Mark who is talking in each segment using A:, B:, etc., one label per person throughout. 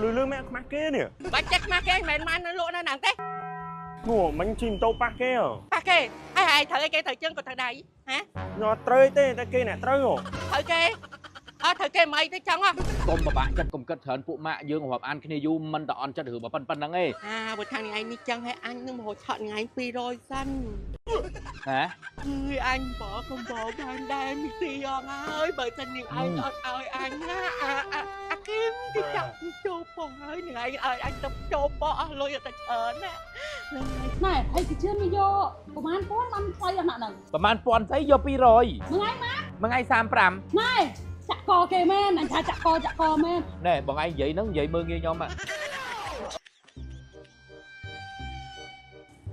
A: lư lư mẹ má kia nè.
B: Bánh chắc má kia mẹ mang nó lụa nó nặng thế.
A: Ngủ bánh chim tô pa kia.
B: Pa kia, ai thử cái thử chân của thằng này hả?
A: Nó trơi tê ta kia nè trơi hổ.
B: Thử kia mày tới chân á.
C: កុំបបាក់ចិត្តកុំគិតច្រើនពួកម៉ាក់យើងរាប់អានគ្នាយូរមិនតអន់ចិត្តរឿងប៉ុណ្ណឹងទេ
B: បើខាងនេះឯងនេះចឹងឲ្យអញនឹងមកឆក់ថ្ងៃ200សិន
C: ហ៎
B: អញបងកំបោបានដែរមីទីអងហើយបើសិននាងឯងអត់ឲ្យអញណាអាគឹមទីចាប់ចូលផងហើយនាងឯងឲ្យអញទៅចូលប៉អស់លុយអត់តែច្រើនណា
D: ណែហើយគេជឿនយកប្រហែលពាន់បានថ្លៃអាហ្នឹង
C: ប្រហែលពាន់ស្អីយក200
D: មួយថ្ងៃមក
C: មួយថ្ងៃ35
D: ណែចាក់កគេមែនអញថាចាក់កមែន
C: ណែបងឯងនិយាយហ្នឹងនិយាយមើលងាយខ្ញុំហ៎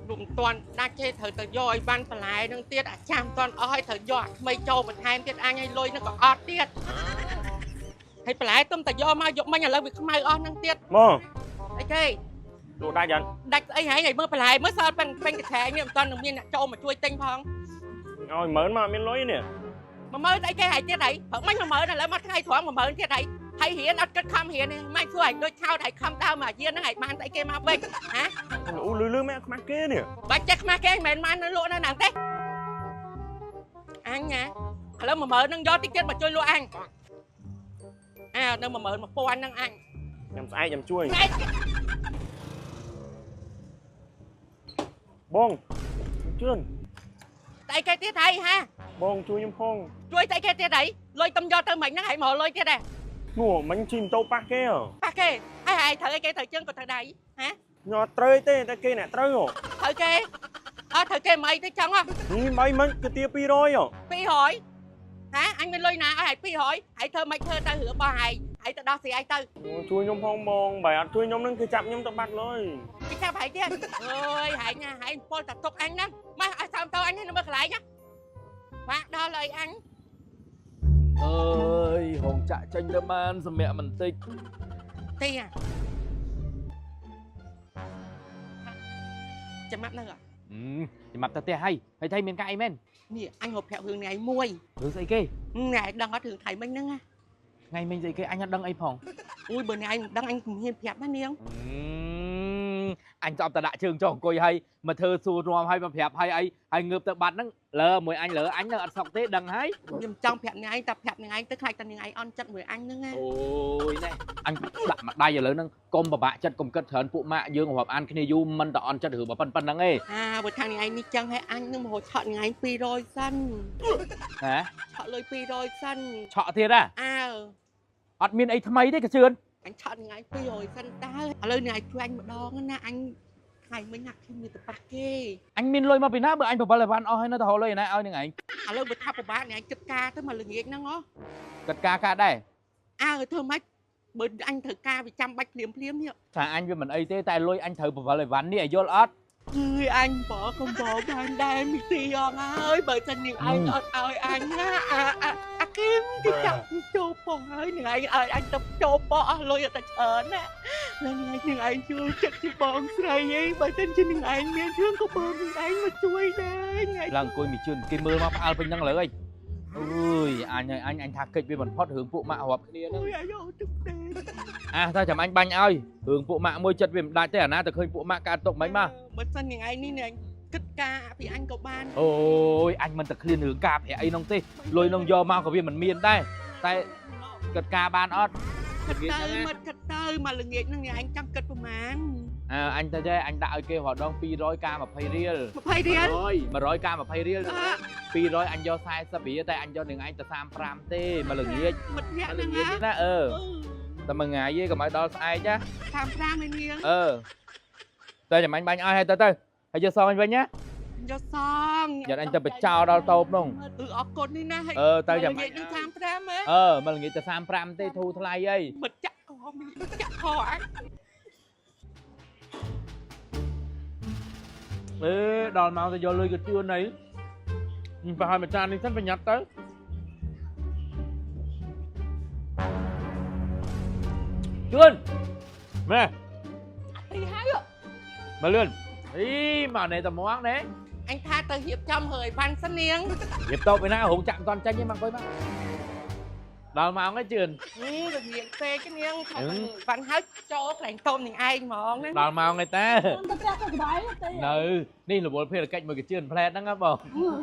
B: ลุงตอนดักเจเธอจะย่อยบ้านปลายนึงเตี้ยอาจามตอนอ้อยเธอย่อไม่โจมันแทนเตี้ยอันให้ลอยนึกก็ออดเตี้ยให้ปลายต้มแต่ย่อมายกมาอย่างเราวิกไม่อ้อนึงเตี้ย
A: Mơ.
B: ไอ้เจ้
A: Đồ đa dần.
B: ดักไอ้หายไงเมื่อปลายเมื่อซอยเป็นกระแทกเนี่ยตอนหนึ่งมีน่ะโจมาช่วยเต็งพอง
A: Rồi mớn mà miếng lối nè.
B: มาเมื่อไอ้แกหายเตี้ยไหนเพิ่งไม่มาเมื่อนั่นแล้วมาไทยถวงมาเมื่อเตี้ยไหนให้เหียนอัดกระคำเหียนไม่ช่วยโดยเช่าไทยคำดาวมาเยียนนั่งไอ้มันไอ้แกมาเว้งฮะ
A: Lư lư mẹ má kia nè.
B: บาดเจ็บมาแกแม่มันนั่นลูกนั่นหนังเต้อันไงแล้วมาเมื่อนั่งย้อนติ๊กเจ็ดมาช่วยลูกอันนั่งมาเมื่อมาปวนนั่งอัน
A: Nhằm sai nhằm chui.
B: ไอ้
A: Bông. Chươn.
B: ไอ้แกเตี้ยไทยฮะ
A: Bông chui nhâm phong.
B: ช่วยไอ้แกเตี้ยไหนลอยตำยอเติมเหม็นนั่งไอ้หมอลอยเตี้ยแดง
A: Ngủ bánh chim tô pa kia.
B: ป้าแกไอ้เธอchân của thằng này hả
A: Nó trơi tê ta kia nè trơi hổ.
B: เธอแกไม่tới chân á
A: Ní mấy mấy cái tia pi rồi hả?
B: พี่หอยฮะanh bên lôi nèไอ้พี่หอยไอ้เธอไม่เธอta hửa bàไอ้ตาดอสีไอ้tư
A: Chui nhâm phong bông. Bài chui nhâm nâng cứ chạm nhâm tập bạc rồi.
B: cái sao phải chứ ơi hãy nha hãy phô tập tục anh đó mà sao tao anh nó mới lại nhá phát đó lời anh
C: អើយហងចាក់ចេញទៅបានសម្រាប់បន្តិច
B: tia chấm mắt nữa
C: ចាំមកទៅផ្ទះហើយថៃមានកាយមែន
B: nè anh hộp hẹo hương này muôi
C: រឿងស្អីគេ
B: nè đang có thường thầy mình nữa nha
C: ថ្ងៃមិញស្អីគេអញអត់ដឹងអីផង
B: ui bữa nay anh đang anh cùng hiền hẹp đó niêng
C: អញស្អប់តែដាក់ជើងចុះអង្គុយហើយមកធ្វើសួររួមហើយមកប្រាប់ហើយអីហើយងើបទៅបាត់ហ្នឹងលើមួយអញលើអញនៅអត់សក់ទេដឹងហើយ
B: nhưng trong hẹp này anh tập hẹp này anh tức khai tận này anh on chặt với anh nữa nghe
C: អូយណែអញដាក់មកដៃឥឡូវហ្នឹងកុំបបាក់ចិត្តកុំគិតច្រើនពួកម៉ាក់យើងរាប់អានគ្នាយូរមិនតអន់ចិត្តរឿងប៉ុណ្ណឹងទេ
B: bữa thằng này anh đi chân hay anh nhưng mà hồi chọn ngày anh pi rồi sân
C: ហ៎
B: chọn lời pi rồi sân
C: ឆក់ទៀតហ៎ អត់មានអីថ្មីទេកជឿន
B: anh chọn ngày pi rồi sân ta lời này cho anh một đo nè anh ngày mới nhặt thêm nhiều tập bạc kê
C: អញមានលុយមកពីណាបើអញបបលអីវ៉ាន់អស់ហើយនៅទៅហៅលុយឯណាឲ្យនឹងឯង
B: lời bữa tháp của bạn này anh chất ca tới mà lừng nghiệt nó ngó
C: កាត់ការការដែរ
B: thôi mấy bữa anh thử ca vì chăm bạch liếm liếm nhỉ
C: ថាអញវាមិនអីទេតែលុយអញត្រូវបបលអីវ៉ាន់នេះឲ្យយល់អត់
B: ơi anh bỏ không bỏ bạn đây mi tì ông ơi bởi chân những anh ọt ơi anh á kim cái chặt châu phong ơi những anh tập châu bỏ lôi ở tại chợ nè lần này những anh chưa chắc chỉ bong sài ấy bởi chân trên những anh miền thương có bong những anh mà chui đây ngày
C: ឡើងអង្គុយមីជឿនគេមើលមកផ្អើលពេញហ្នឹងលើអីអើយអញថាកិច្ចវាមិនផុតរឿងពួកម៉ាក់រាប់គ្នាហ្នឹង
B: ôi anh ơi thực tế
C: តែចាំអញបាញ់ឲ្យរឿងពួកម៉ាក់មួយចិត្តវាមិនដាច់ទេអាណាទៅឃើញពួកម៉ាក់កើតទុកមិនមក
B: bởi chân những anh đi nè cất ca vì anh có ban
C: អូយអញមិនទៅឃ្លានរឿងការប្រាក់អីហ្នឹងទេលុយហ្នឹងយកមកក៏វាមិនមានដែរតែគិតការបានអត់
B: cất tơ mà lừng nghiệt nó nhà anh chăm cất của mán
C: អញទៅចេះអញដាក់ឲ្យគេរដង200ការ20រៀល
B: 20 រៀល
C: 100ការ20រៀល200អញយក40រៀលតែអញយកនឹងឯងទៅ35ទេមកល្ងាច
B: mật nhẹ
C: ល្
B: nữa
C: ងាច
B: á
C: ណាតែមួយថ្ងៃទេកុំឲ្យដល់ស្អែកណា
B: 35 lên nghiêng
C: តែចាំអញបាញ់ឲ្យហើយទៅហើយយកសងអញវិញណា
B: cho xong
C: យកអញទៅបចោដល់តូបនោះ
B: អរគុណនេះណា
C: ទៅចាំ
B: និយាយនឹង35ហ៎
C: មកល្ងាចទៅ35ទេធូរថ្លៃអី
B: បិទចាក់កមានចាក់ខអញ
C: ដល់មកទៅយកលុយក៏ជឿនអីប្រហែលមួយចាននេះសិនប្រញាប់ទៅជឿនម៉ែ
B: ទីហើយ
C: មកលឿនអីមកនេះតែមកណែ
B: anh thaទៅរៀបចំហើយវ៉ាន់សិននាង
C: រៀបតបឯណារងចាក់មិនតាន់ចាញ់ទេមកអង្គុយមក ដល់មកហ្នឹងជឿន
B: រញៀងពេកនាងវ៉ាន់ហើយចូលខ្លាំងតុំនឹងឯងហ្មងហ្នឹង
C: ដល់មកហ្នឹងតា
D: ទៅផ្ទះទៅសុបាយទេ
C: នៅនេះរវល់ភារកិច្ចមួយកជឿនផ្លែតហ្នឹងហ៎បង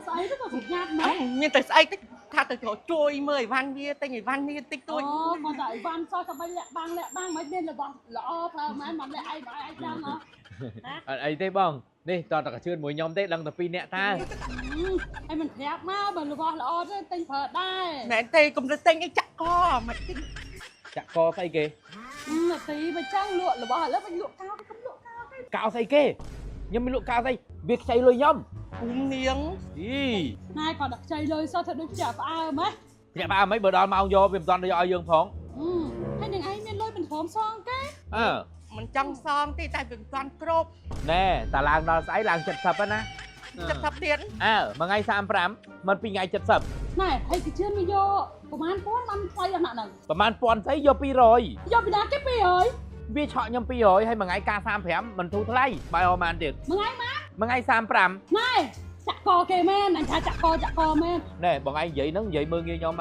D: ស្អីទៅក៏សុញ៉ាត់ម៉េច
B: មានតែស្អីតិចថាទៅជួយមើលអីវ៉ាន់វាទិញអីវ៉ាន់នេះតិចតួច
D: អូគាត់តែអីវ៉ាន់សោះតែបាញ់លាក់បាំងមិនមានរបស់ល្អប្រើមែនមិនលាក់ឯងបើឯងដឹងហ៎
C: អត់អីទេបងនេះតើតកជឿនមួយខ្ញុំទេដឹងតែ2នាក់តា
D: ឯងមិនប្រាប់មកបើរបស់ល្អទេទិញប្រើដែរ
B: មែនទេកុំទៅទិញអីចាក់កមិនទិញ
C: ចាក់កស្អីគេ
D: នាទីបើចឹងលក់របស់ឥឡូវវិញលក់កោកុំលក់កោទេ
C: កៅស្អីគេខ្ញុំមិនលក់កៅស្អីវាខ្ចីលុយខ្ញុំ
B: គុំនាង
C: អី
D: ណែគាត់ដាក់ខ្ចីលុយសោះធ្វើដូចជាផ្អើមហ៎
C: ញាក់បើមិនបើដល់មកយកវាមិនទាន់យកឲ្យយើងផង
D: ហើយនឹងឯងមានលុយមិនព្រមសងគេ
C: អើ
B: មិនចង់សងទេតែវាមិនទាន់គ្រប់
C: ណែតាឡើងដល់ស្អីឡើង70ហ្នឹងណា
B: ចិត្តថាទៀត
C: អើមួយថ្ងៃ35មិន2ថ្ងៃ70
D: ណែហើយគេជឿនមកយកប្រហែលពាន់បានថ្លៃអាហ្នឹង
C: ប្រហែលពាន់ស្អីយក200
D: យកពីណាគេ200
C: វាឆក់ខ្ញុំ200ហើយមួយថ្ងៃការ35មិនធូរថ្លៃបើប្រហែលទៀត
D: មួយថ្ងៃមក
C: មួយថ្ងៃ35
D: ណែចាក់កគេមែនអញថាចាក់កមែន
C: ណែបងឯងនិយាយហ្នឹងនិយាយមើលងាយខ្ញុំ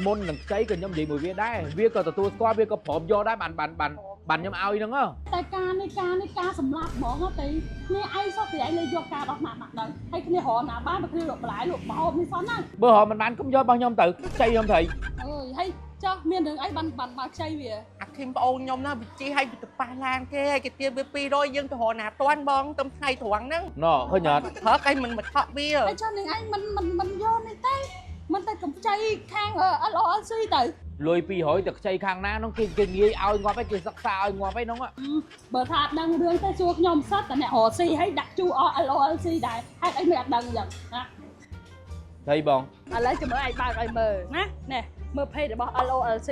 C: មុននឹងខ្ចីក៏ខ្ញុំនិយាយមួយវាដែរវាក៏ទទួលស្គាល់វាក៏ព្រមយកដែរបានខ្ញុំឲ្យហ្នឹងហ៎
D: តែការនេះការសម្លាប់ហ្មងទៅគ្នាឯងសោះពីឯងលើយកការដោះណាស់ដល់ហើយគ្នារកណាបានបើគ្នាលក់បន្លែលក់បោបនេះសោះណា
C: បើហៅមិនបានកុំយករបស់ខ្ញុំទៅខ្ចីខ្ញុំទៅ
D: អើយហើយចុះមានរឿងអីបានមកខ្ចីវា
B: អាឃីមប្អូនខ្ញុំណាវិជីឲ្យវាទៅប៉ះឡានគេឲ្យគេទាបវា200យើងទៅរកណាតាន់បងទៅថ្ងៃត្រង់ហ្នឹង
C: ណឃើញអត់
B: ព្រឹកអីមិនមកថក់វា
D: ហើយចុះនឹងឯងមិនយកនេះទេមិនតែកំចៃខាង LOLC ទៅ
C: លុយ200ទៅខ្ចីខាងណាហ្នឹងគេងាយឲ្យងាប់ឯងគេសិក្សាឲ្យងាប់ឯងហ្នឹង
D: បើថាអត់ដឹងរឿងទៅសួរខ្ញុំសិតតែអ្នករកស៊ីឲ្យដាក់ជួ LOLC ដែរហេតុអីមិនអត់ដឹងអញ្ចឹងណា
C: ហើយបង
D: ឥឡូវចាំមើលឯងបើកឲ្យមើលណានេះមើល page របស់ LOLC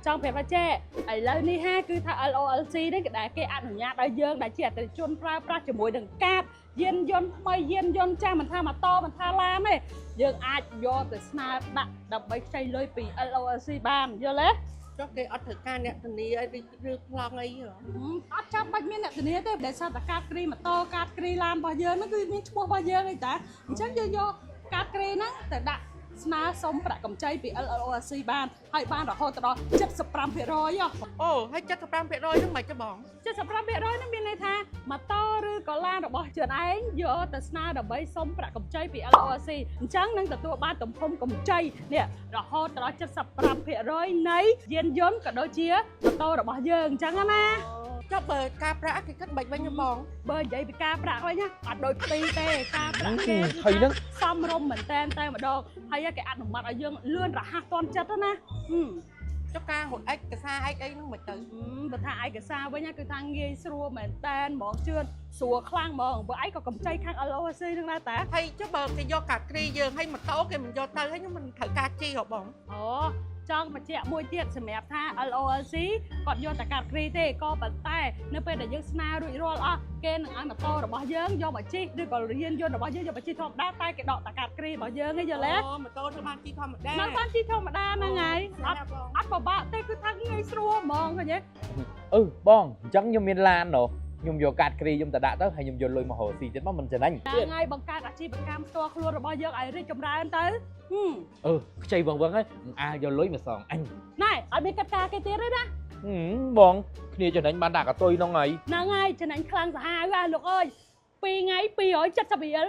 D: ចង់ប្រាប់ថាចេឥឡូវនេះហាគឺថា LOLC នេះក៏ដែលគេអនុញ្ញាតឲ្យយើងដែលជាអតិថិជនប្រើប្រាស់ជាមួយនឹងកាតយានយន្តថ្មីយានយន្តចាស់មិនថាម៉ូតូមិនថាឡានទេយើងអាចយកទៅស្នើដាក់ដើម្បីខ្ចីលុយពី LOLC បានយល់ទេ
B: ចុះគេអត់ត្រូវការអ្នកធានាឲ្យឬប្លង់អីហ៎
D: អត់ចាំបាច់មានអ្នកធានាទេដែលសារតែកាតគ្រីម៉ូតូកាតគ្រីឡានរបស់យើងហ្នឹងគឺមានឈ្មោះរបស់យើងឯតាអញ្ចឹងយើងយកកាតគ្រីហ្នឹងទៅដាក់ស្នើសុំប្រាក់កម្ចីពី LOLC បានហើយបានរហូតដល់ 75%
B: អូហើយ75%ហ្នឹងមិនទេបង
D: 75%ហ្នឹងមានន័យថាម៉ូតូឬក៏ឡានរបស់ជឿនឯងយកទៅស្នើដើម្បីសុំប្រាក់កម្ចីពី LOLC អញ្ចឹងនឹងទទួលបានទំហំកម្ចីនេះរហូតដល់ 75% នៃយានយន្តក៏ដូចជាម៉ូតូរបស់យើងអញ្ចឹងណា
B: ចុះបើការប្រាក់គេគិតមិនវិញទេបង
D: បើនិយាយពីការប្រាក់វិញណាអត់ដូចផ្ទីទេការប្រាក់គេ
C: ហើយហ្នឹង
D: សមរម្យមែនតែម្ដងហើយគេអនុម័តឲ្យយើងលឿនរហ័សទាន់ចិត្តណា
B: ចុះការរត់ឯកសារអីហ្នឹងមិនទៅ
D: បើថាឯកសារវិញគឺថាងាយស្រួលមែនតែនហ្មងជឿនស្រួលខ្លាំងហ្មងបើឯងក៏កម្ចីខាង LOC ហ្នឹងដែរតា
B: ហើយចុះបើគេយកកាគ្រីយើងហើយម៉ូតូគេមិនយកទៅហើយខ្ញុំមិនត្រូវការជីហ៎បង
D: អូចង់បញ្ជាក់មួយទៀតសម្រាប់ថា LOLC គាត់យកតែកាត់គ្រីទេក៏ប៉ុន្តែនៅពេលដែលយើងស្នើរួចរាល់អស់គេនឹងឲ្យម៉ូតូរបស់យើងយកមកជិះឬក៏យានយន្តរបស់យើងយកមកជិះធម្មតាតែគេដកតែកាត់គ្រីរបស់យើងឯងយល់ទេ
B: អូម៉ូតូទៅបានជីធម្មតា
D: នៅបានជិះធម្មតាហ្នឹងហើយអត់ពិបាកទេគឺថាងាយស្រួលហ្មងឃើញទេ
C: បងអញ្ចឹងខ្ញុំមានឡានណូខ្ញុំយកកាតគ្រីខ្ញុំទៅដាក់ទៅហើយខ្ញុំយកលុយមកហៅស៊ីទៀតមកមិនចំណេញ
D: ថ្ងៃបង្កើតអាជីវកម្មផ្ទាល់ខ្លួនរបស់យើងឲ្យរីកចម្រើនទៅ
C: ខ្ចីវឹងហើយអាចយកលុយមកសងអញ
D: ណែអត់មានកិច្ចការគេទៀតទេណា
C: បងគ្នាចំណេញបានដាក់កតុយហ្នឹងហើយ
D: ហ្នឹងហើយចំណេញខ្លាំងសាហាវហ่าលោកអើយ2ថ្ងៃ270រៀល